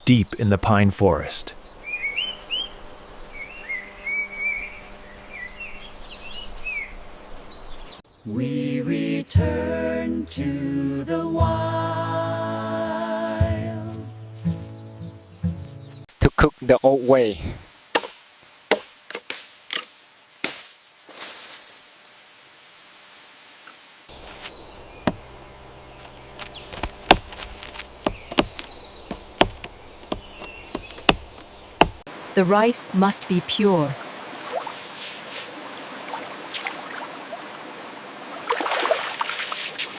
deep in the pine forest. We return to the wild to cook the old way. The rice must be pure.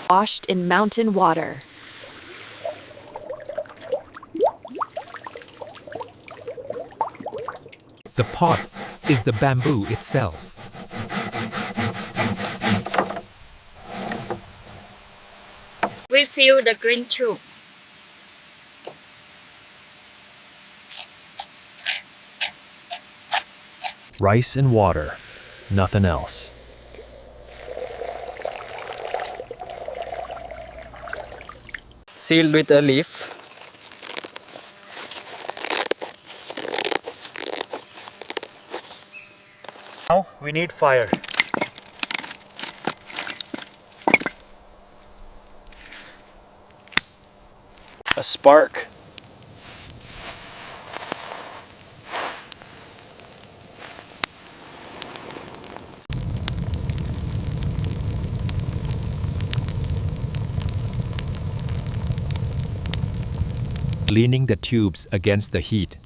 Washed in mountain water. The pot is the bamboo itself. Refill the green tube. Rice and water, nothing else. Seal with a leaf. Now we need fire. A spark. Leaning the tubes against the heat.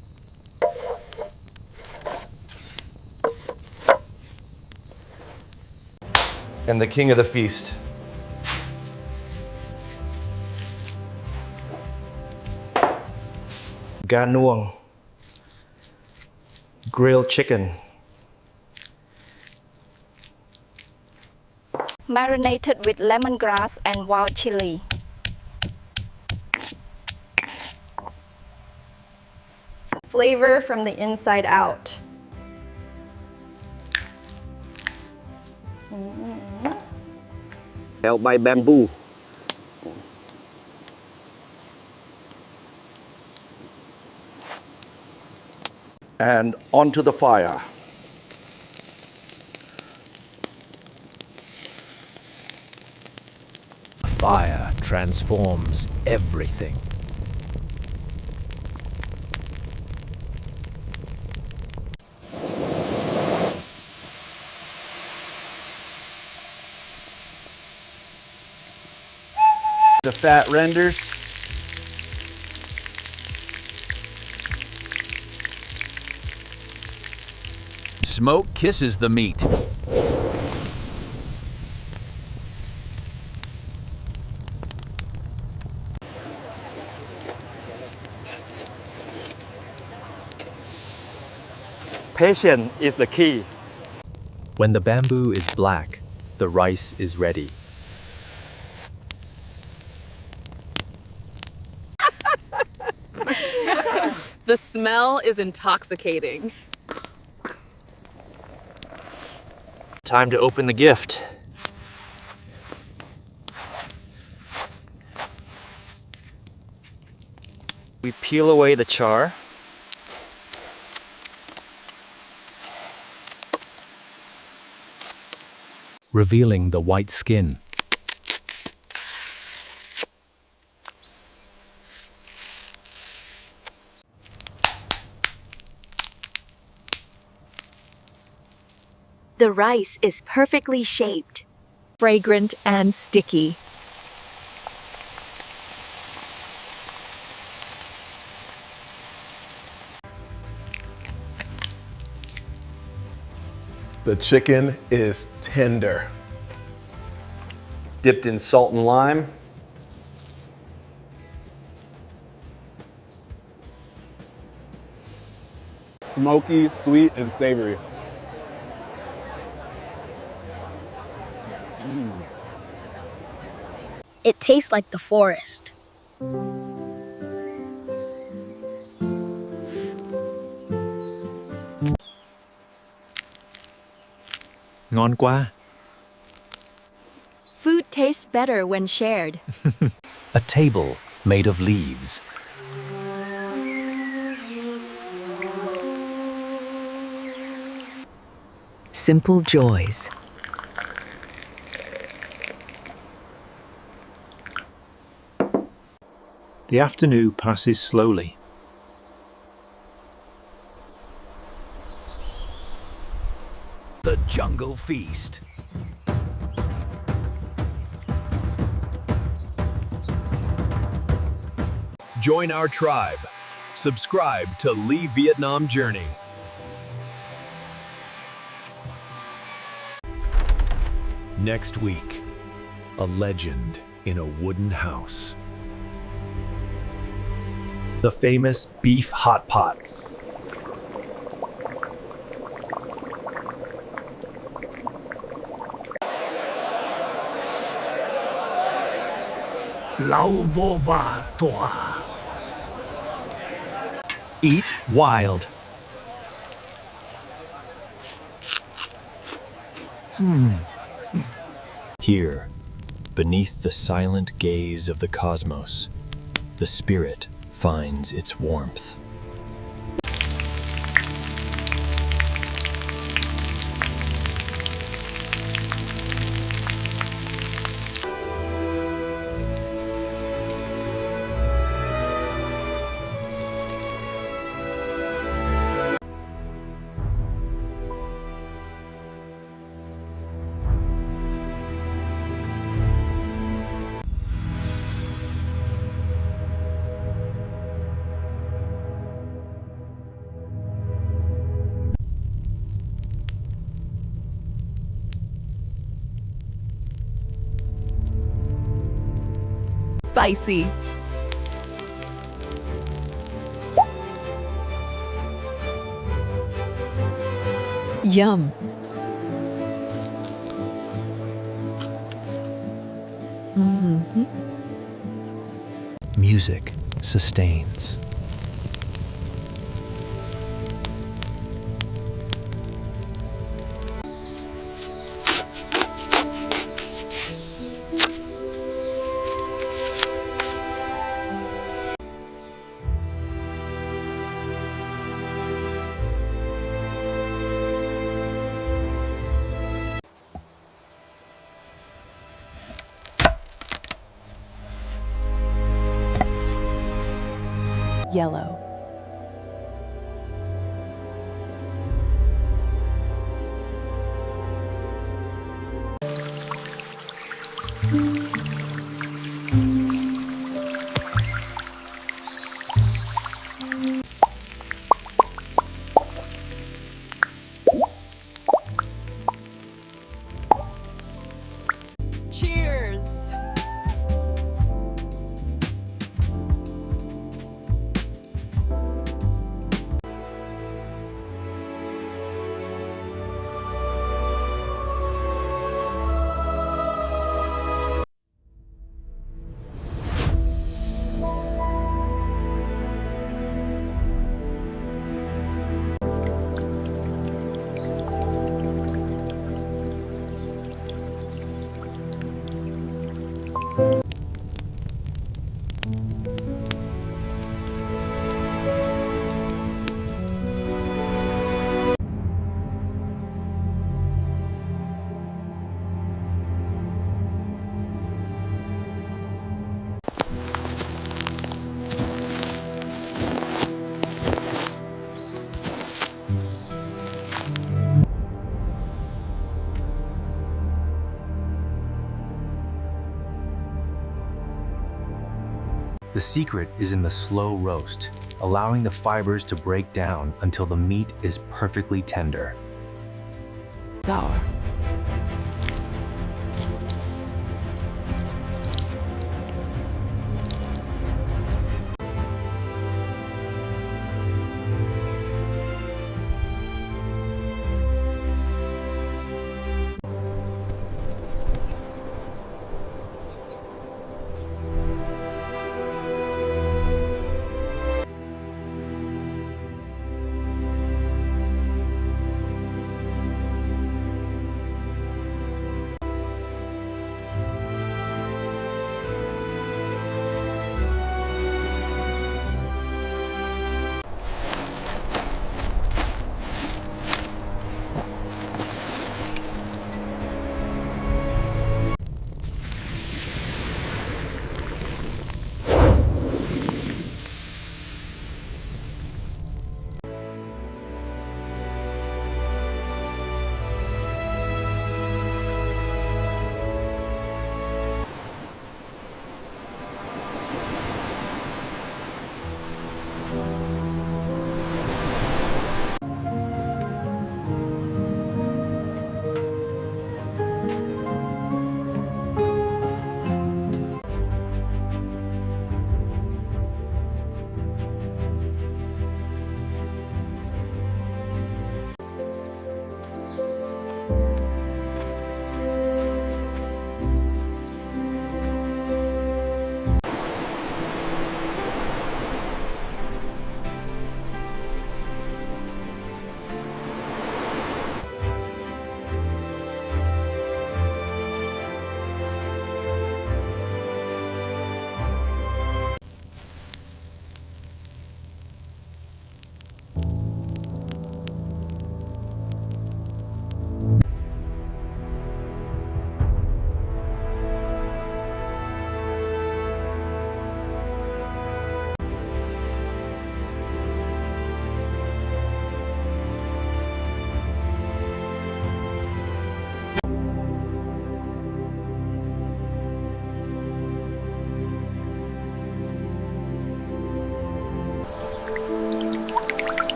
And the king of the feast. Gà nuông, grilled chicken, Marinated with lemongrass and wild chili. Flavor from the inside out. Held by bamboo. And onto the fire. Fire transforms everything. The fat renders. Smoke kisses the meat. Patience is the key. When the bamboo is black, the rice is ready. The smell is intoxicating. Time to open the gift. We peel away the char. Revealing the white skin. The rice is perfectly shaped, fragrant and sticky. The chicken is tender. Dipped in salt and lime. Smoky, sweet, and savory. It tastes like the forest. Ngon quá. Food tastes better when shared. A table made of leaves. Simple joys. The afternoon passes slowly. The jungle feast. Join our tribe. Subscribe to Leave Vietnam Journey. Next week, a legend in a wooden house. The famous beef hot pot. Eat wild. Here, beneath the silent gaze of the cosmos, the spirit finds its warmth. Spicy. Yum. Music sustains. Yellow. Cheers. The secret is in the slow roast, allowing the fibers to break down until the meat is perfectly tender. Sour.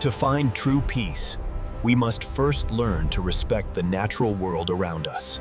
To find true peace, we must first learn to respect the natural world around us.